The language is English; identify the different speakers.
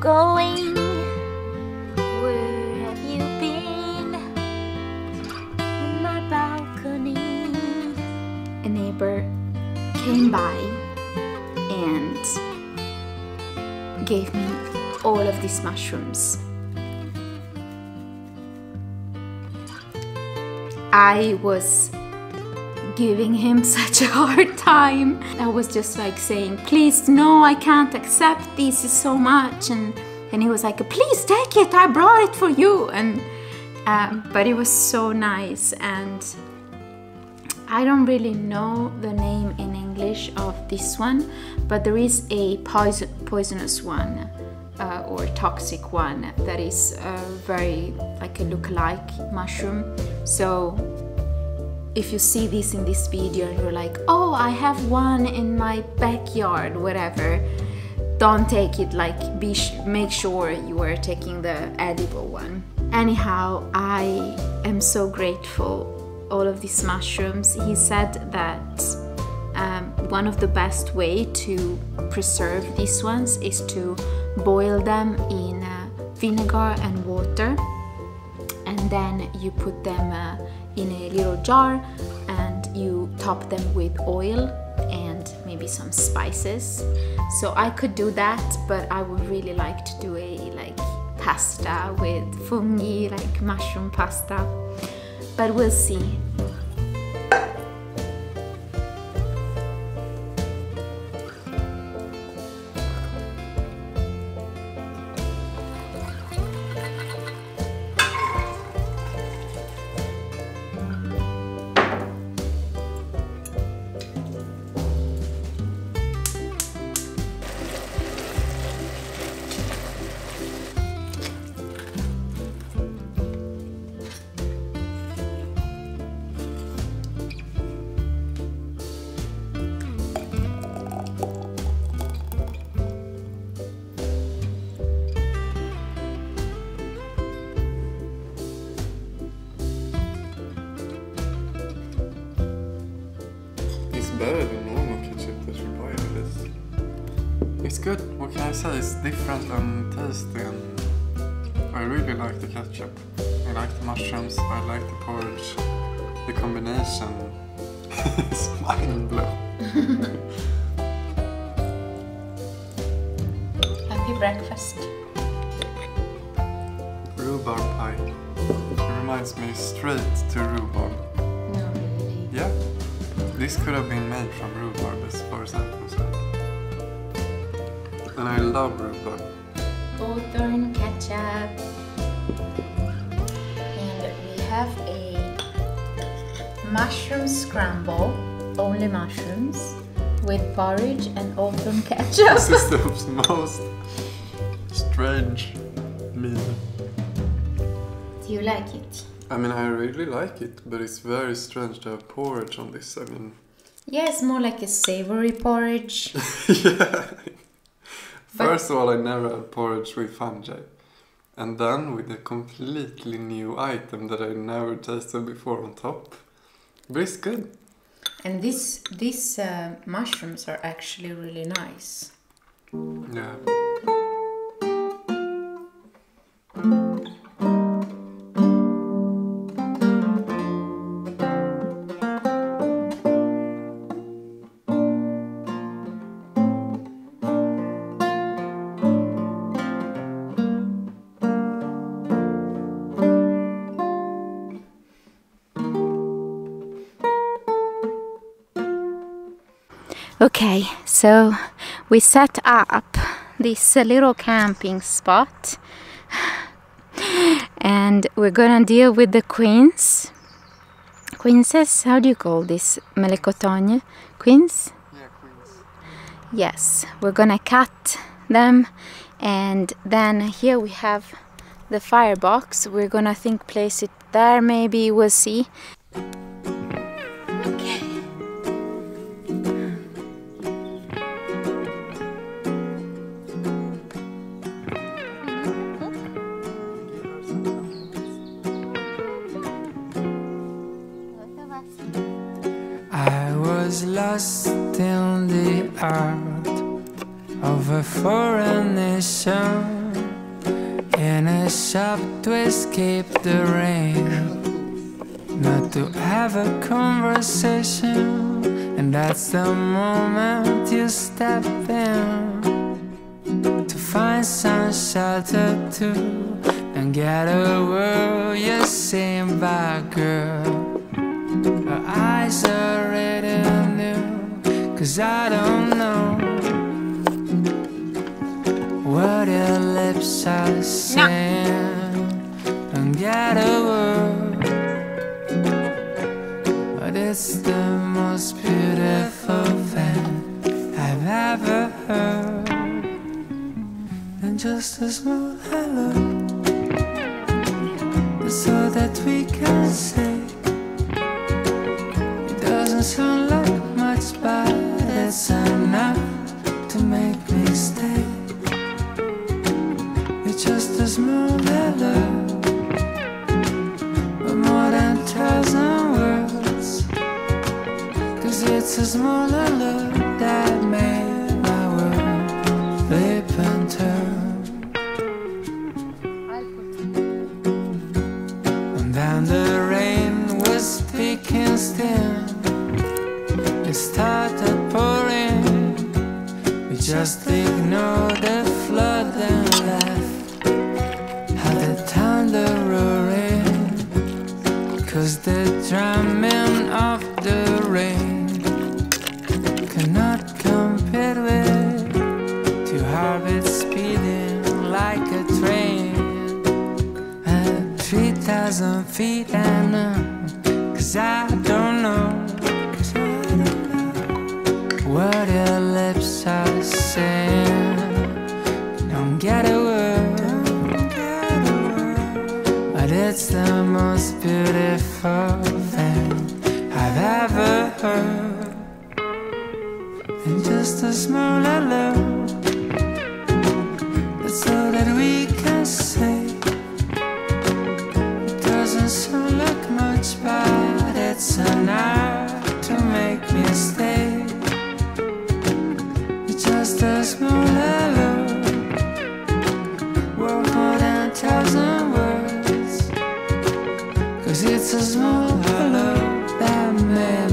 Speaker 1: going? Where have you been? In my balcony. A neighbor came by and gave me all of these mushrooms. I was giving him such a hard time. I was just like saying, please, no, I can't accept this, is so much. And he was like, please take it, I brought it for you. And but it was so nice. And I don't really know the name in English of this one, but there is a poisonous one or toxic one that is very like a look-alike mushroom. So if you see this in this video and you're like, oh, I have one in my backyard, whatever, don't take it, like make sure you are taking the edible one. Anyhow, I am so grateful. All of these mushrooms, he said that one of the best way to preserve these ones is to boil them in vinegar and water, and then you put them in a little jar and you top them with oil and maybe some spices. So I could do that, but I would really like to do a like pasta with fungi, like mushroom pasta, but we'll see.
Speaker 2: Better than normal ketchup that you buy in this. It's good. What can I say? It's different and tasty, and I really like the ketchup. I like the mushrooms. I like the porridge. The combination is mind blowing.
Speaker 1: Happy breakfast.
Speaker 2: Rhubarb pie. It reminds me straight to rhubarb.
Speaker 1: No, really.
Speaker 2: Yeah. This could have been made from rhubarb as far as I'm concerned. And I love rhubarb.
Speaker 1: Hawthorn ketchup. And we have a mushroom scramble, only mushrooms, with porridge and Hawthorn ketchup.
Speaker 2: This is the most strange meal.
Speaker 1: Do you like it?
Speaker 2: I mean, I really like it, but it's very strange to have porridge on this. I mean...
Speaker 1: Yeah, it's more like a savory porridge.
Speaker 2: Yeah. First of all, I never had porridge with fungi. And then with a completely new item that I never tasted before on top. But it's good.
Speaker 1: And these mushrooms are actually really nice.
Speaker 2: Yeah.
Speaker 1: Okay, so we set up this little camping spot and we're gonna deal with the queens. Queenses, how do you call this? Melekotonie? Queens?
Speaker 2: Yeah, queens.
Speaker 1: Yes, we're gonna cut them, and then here we have the firebox. We're gonna place it there, maybe, we'll see.
Speaker 3: I was lost in the art of a foreign nation. up to escape the rain, not to have a conversation. And that's the moment you step in to find some shelter too, and get a word you seen by girl. Her eyes are ready new, 'cause I don't know what your lips are saying. Don't get a word, but it's the most beautiful thing I've ever heard. And just a small hello, so that we can say, it doesn't sound like much, but it's enough to make me stay. It's just a small hello, but more than 1,000 words, 'cause it's a small hello that made my world flip and turn. And then the rain was thick and still, it started pouring. We just ignored the flood and left, had the thunder roaring, 'cause the drumming of the rain cannot compare with two heartbeats speeding like a train at 3,000 feet. And 'cause I don't know what your lips are saying. Don't get a word, but it's the most beautiful thing I've ever heard. And just a small hello, that's all that we can say. It doesn't sound like much, but it's enough to make me stay. It's just a small hello, worth more than 1,000 words, 'cause it's a small hello that made